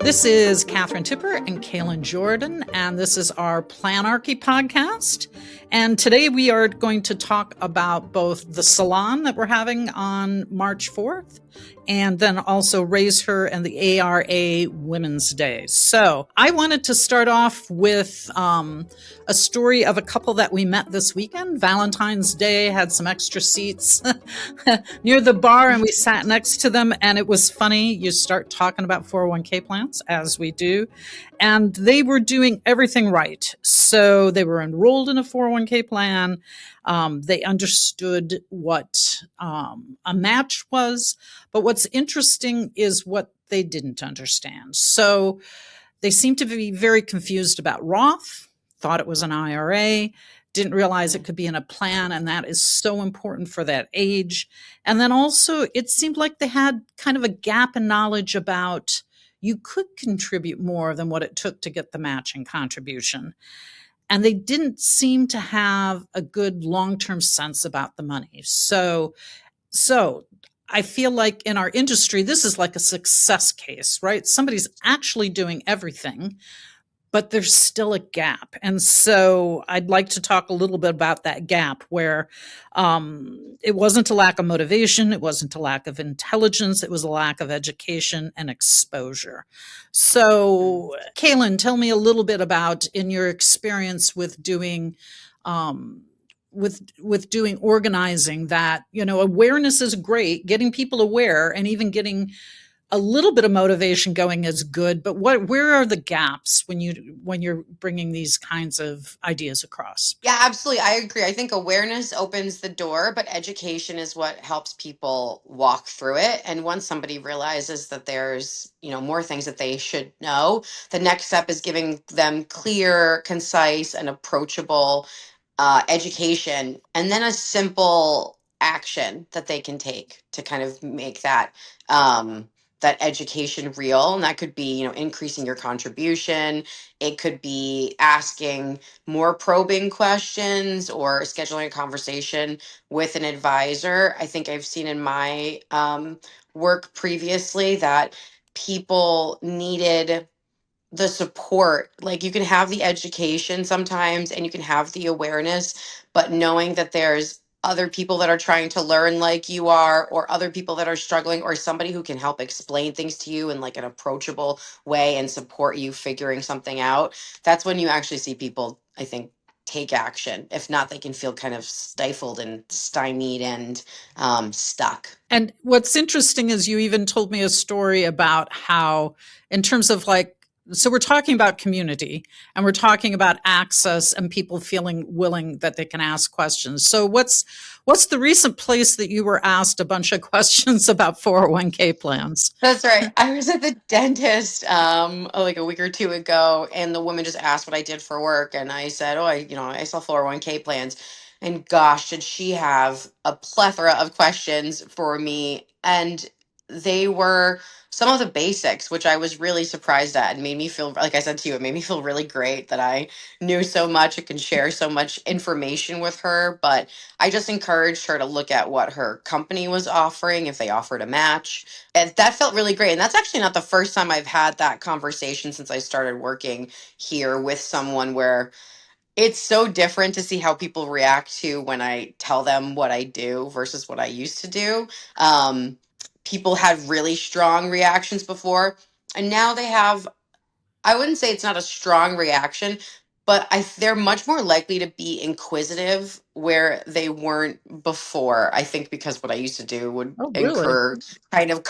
This is Catherine Tipper and Kalin Jordan, and this is our Planarchy podcast. And today we are going to talk about both the Salon that we're having on March 4th, and then also Raise Her and the ARA Women's Day. So I wanted to start off with a story of a couple that we met this weekend. Valentine's Day, had some extra seats near the bar, and we sat next to them, and it was funny. You start talking about 401k plans, as we do, and they were doing everything right. So they were enrolled in a 401k plan. They understood what a match was, but what's interesting is what they didn't understand. So they seemed to be very confused about Roth, thought it was an IRA, didn't realize it could be in a plan, and that is so important for that age. And then also it seemed like they had kind of a gap in knowledge about you could contribute more than what it took to get the matching contribution. And they didn't seem to have a good long-term sense about the money. So I feel like in our industry, this is like a success case, right? Somebody's actually doing everything, but there's still a gap. And so I'd like to talk a little bit about that gap where it wasn't a lack of motivation, it wasn't a lack of intelligence, it was a lack of education and exposure. So Kalin, tell me a little bit about, in your experience with doing doing organizing, that, awareness is great, getting people aware and even getting a little bit of motivation going is good, but where are the gaps when you're bringing these kinds of ideas across? Yeah, absolutely. I agree. I think awareness opens the door, but education is what helps people walk through it. And once somebody realizes that there's, more things that they should know, the next step is giving them clear, concise, and approachable education, and then a simple action that they can take to kind of make that education real. And that could be, increasing your contribution. It could be asking more probing questions or scheduling a conversation with an advisor. I think I've seen in my work previously that people needed the support. Like, you can have the education sometimes and you can have the awareness, but knowing that there's other people that are trying to learn like you are, or other people that are struggling, or somebody who can help explain things to you in like an approachable way and support you figuring something out. That's when you actually see people, I think, take action. If not, they can feel kind of stifled and stymied and stuck. And what's interesting is you even told me a story about how, in terms of so we're talking about community and we're talking about access and people feeling willing that they can ask questions. So what's the recent place that you were asked a bunch of questions about 401k plans? That's right. I was at the dentist like a week or two ago, and the woman just asked what I did for work, and I said, "Oh, I sell 401k plans." And gosh, did she have a plethora of questions for me, and they were some of the basics, which I was really surprised at, and made me feel, like I said to you, it made me feel really great that I knew so much and can share so much information with her. But I just encouraged her to look at what her company was offering, if they offered a match. And that felt really great. And that's actually not the first time I've had that conversation since I started working here with someone, where it's so different to see how people react to when I tell them what I do versus what I used to do. People had really strong reactions before, and now they have, I wouldn't say it's not a strong reaction, but they're much more likely to be inquisitive where they weren't before. I think because what I used to do would Oh, really? incur kind of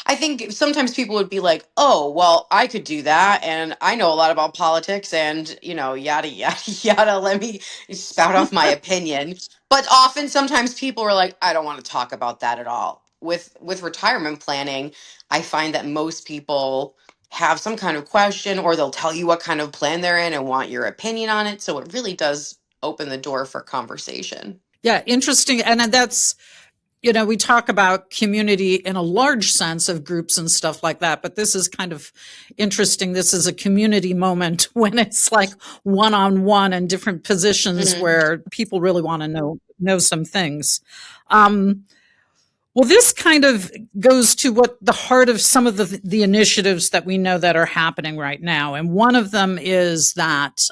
I think sometimes people would be like, "Oh, well, I could do that, and I know a lot about politics, and yada yada yada. Let me spout off my opinion." But often, sometimes people are like, "I don't want to talk about that at all." With retirement planning, I find that most people have some kind of question, or they'll tell you what kind of plan they're in and want your opinion on it. So it really does open the door for conversation. Yeah, interesting. And that's, we talk about community in a large sense of groups and stuff like that, but this is kind of interesting. This is a community moment when it's like one-on-one and different positions where people really want to know some things. Well, this kind of goes to what the heart of some of the initiatives that we know that are happening right now. And one of them is that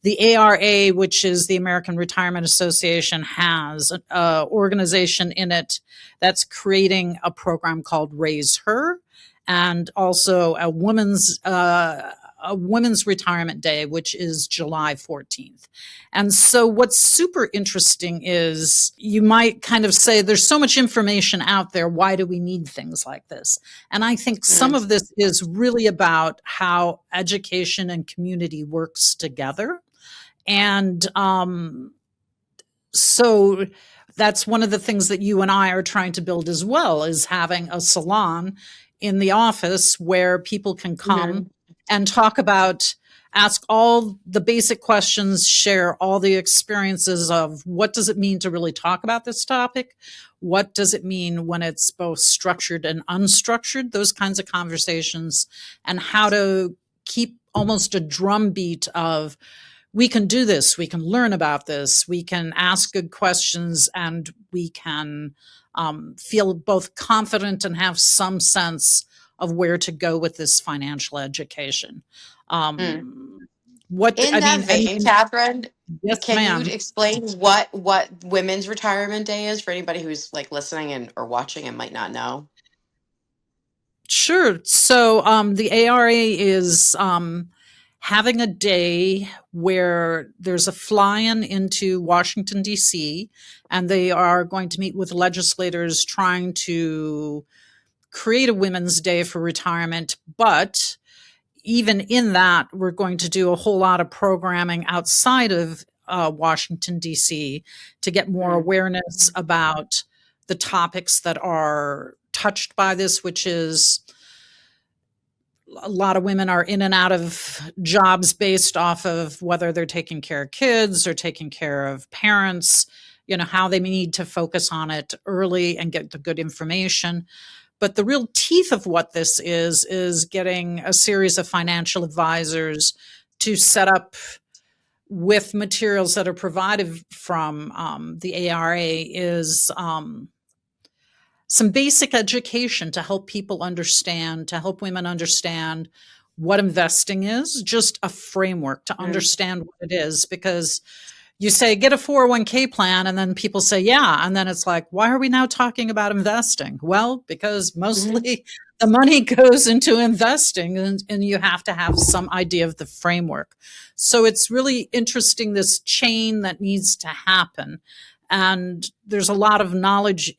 the ARA, which is the American Retirement Association, has an organization in it that's creating a program called Raise Her, and also a women's retirement day, which is July 14th. And so what's super interesting is you might kind of say there's so much information out there. Why do we need things like this? And I think some Mm, of this is really about how education and community works together. And so that's one of the things that you and I are trying to build as well, is having a salon in the office where people can come mhm, and talk about, ask all the basic questions, share all the experiences of what does it mean to really talk about this topic? What does it mean when it's both structured and unstructured? Those kinds of conversations, and how to keep almost a drumbeat of, we can do this, we can learn about this, we can ask good questions, and we can feel both confident and have some sense of where to go with this financial education. mm. What In I that mean, vein, anything? Catherine, Yes, can you ma'am. explain what Women's Retirement Day is for anybody who's like listening and or watching and might not know? Sure. So the ARA is having a day where there's a fly-in into Washington, D.C., and they are going to meet with legislators trying to create a Women's Day for retirement. But even in that, we're going to do a whole lot of programming outside of Washington, D.C., to get more Mm, awareness about the topics that are touched by this, which is a lot of women are in and out of jobs based off of whether they're taking care of kids or taking care of parents, how they need to focus on it early and get the good information. But the real teeth of what this is getting a series of financial advisors to set up with materials that are provided from the ARA, is some basic education to help people understand, to help women understand what investing is, just a framework to mm, understand what it is. Because you say, get a 401k plan, and then people say, yeah. And then it's like, why are we now talking about investing? Well, because mhm, mostly the money goes into investing, and you have to have some idea of the framework. So it's really interesting, this chain that needs to happen. And there's a lot of knowledge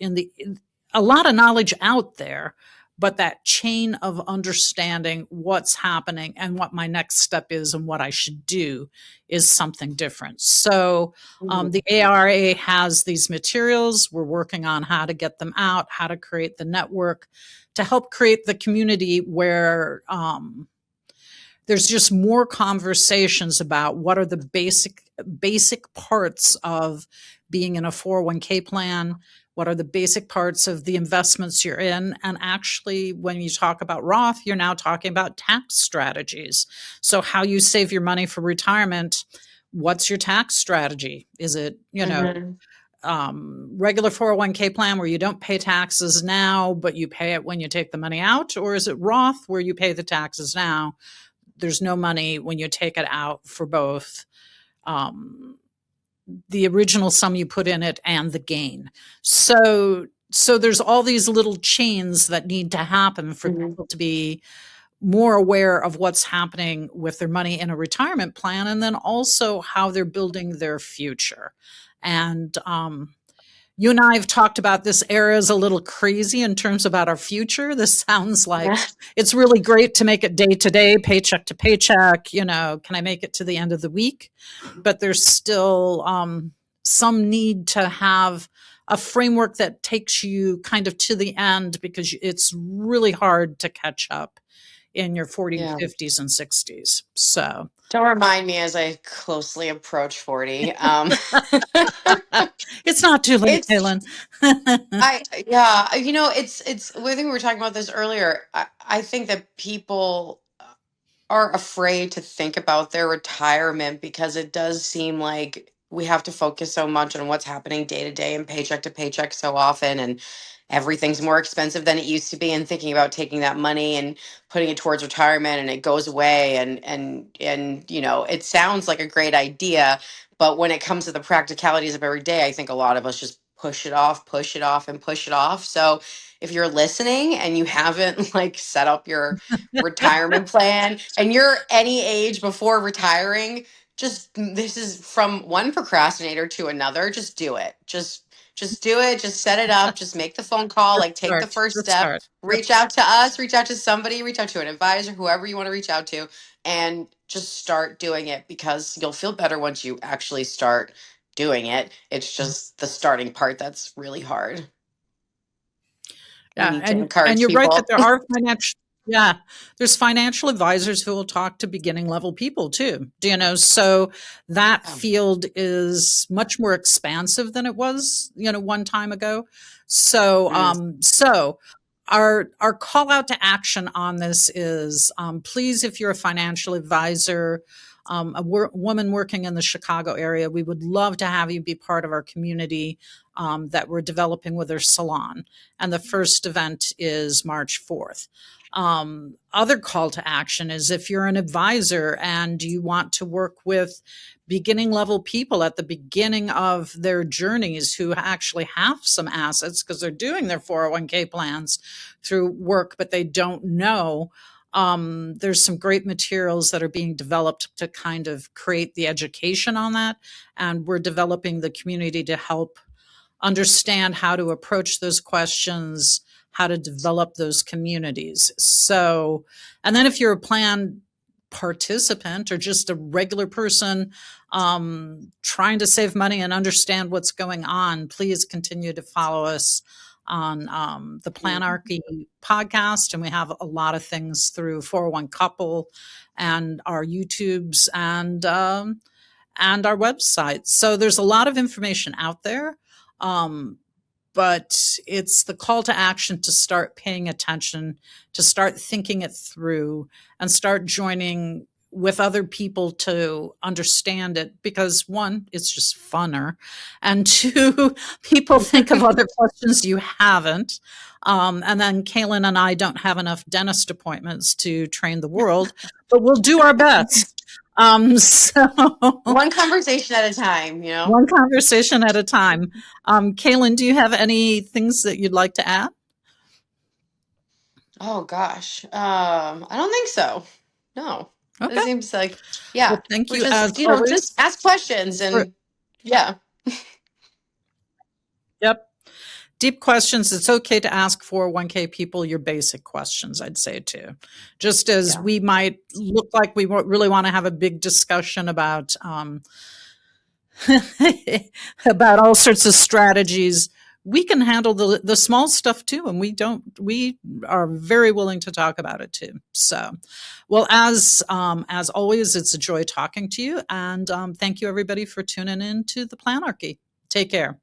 out there, but that chain of understanding what's happening and what my next step is and what I should do is something different. So mhm, the ARA has these materials. We're working on how to get them out, how to create the network to help create the community where there's just more conversations about what are the basic parts of being in a 401k plan, what are the basic parts of the investments you're in. And actually, when you talk about Roth, you're now talking about tax strategies. So how you save your money for retirement, what's your tax strategy? Is it, mhm. regular 401k plan where you don't pay taxes now, but you pay it when you take the money out? Or is it Roth where you pay the taxes now, there's no money when you take it out for both um, the original sum you put in it and the gain? So there's all these little chains that need to happen for Mhm. people to be more aware of what's happening with their money in a retirement plan, and then also how they're building their future. And you and I have talked about this era is a little crazy in terms about our future. This sounds like it's really great to make it day to day, paycheck to paycheck. Can I make it to the end of the week? But there's still some need to have a framework that takes you kind of to the end, because it's really hard to catch up in your 40s, Yeah. 50s, and 60s. So Don't remind me as I closely approach 40. it's not too late, It's Kaylin. I yeah, it's I think we were talking about this earlier. I think that people are afraid to think about their retirement because it does seem like we have to focus so much on what's happening day to day and paycheck to paycheck so often, and everything's more expensive than it used to be, and thinking about taking that money and putting it towards retirement, and it goes away, and it sounds like a great idea, but when it comes to the practicalities of every day, I think a lot of us just push it off, push it off, and push it off. So if you're listening and you haven't like set up your retirement plan and you're any age before retiring, just this is from one procrastinator to another. Just do it. Just do it. Just set it up. Just make the phone call. Just Like take the start. first Just step. start. Yep. Reach out to us. Reach out to somebody. Reach out to an advisor. Whoever you want to reach out to, and just start doing it, because you'll feel better once you actually start doing it. It's just the starting part that's really hard. We Yeah, need to and encourage you're right that people. there are financial. Yeah, there's financial advisors who will talk to beginning level people too. Do you know? So that Yeah. field is much more expansive than it was, one time ago. So, Mm, our call out to action on this is, please, if you're a financial advisor, woman working in the Chicago area, we would love to have you be part of our community that we're developing with our salon. And the first event is March 4th. Other call to action is if you're an advisor and you want to work with beginning level people at the beginning of their journeys who actually have some assets because they're doing their 401k plans through work, but they don't know. There's some great materials that are being developed to kind of create the education on that. And we're developing the community to help understand how to approach those questions, how to develop those communities. So, and then if you're a plan participant or just a regular person trying to save money and understand what's going on, please continue to follow us on the Planarchy podcast. And we have a lot of things through 401 Couple and our YouTubes and our website. So there's a lot of information out there. Um, but it's the call to action to start paying attention, to start thinking it through, and start joining with other people to understand it. Because one, it's just funner, and two, people think of other questions you haven't. And then Kalin and I don't have enough dentist appointments to train the world, but we'll do our best. So One conversation at a time, one conversation at a time. Kalin, do you have any things that you'd like to add? Oh gosh. I don't think so. No. It Okay. seems like, yeah, Well, thank we're you as just, always. just ask questions, For, and yeah. yep. Deep questions. It's okay to ask 401k people your basic questions, I'd say too. Just as Yeah. we might look like we really want to have a big discussion about about all sorts of strategies, we can handle the small stuff too, and we are very willing to talk about it too. So, well, as always, it's a joy talking to you, and thank you everybody for tuning in to the Planarchy. Take care.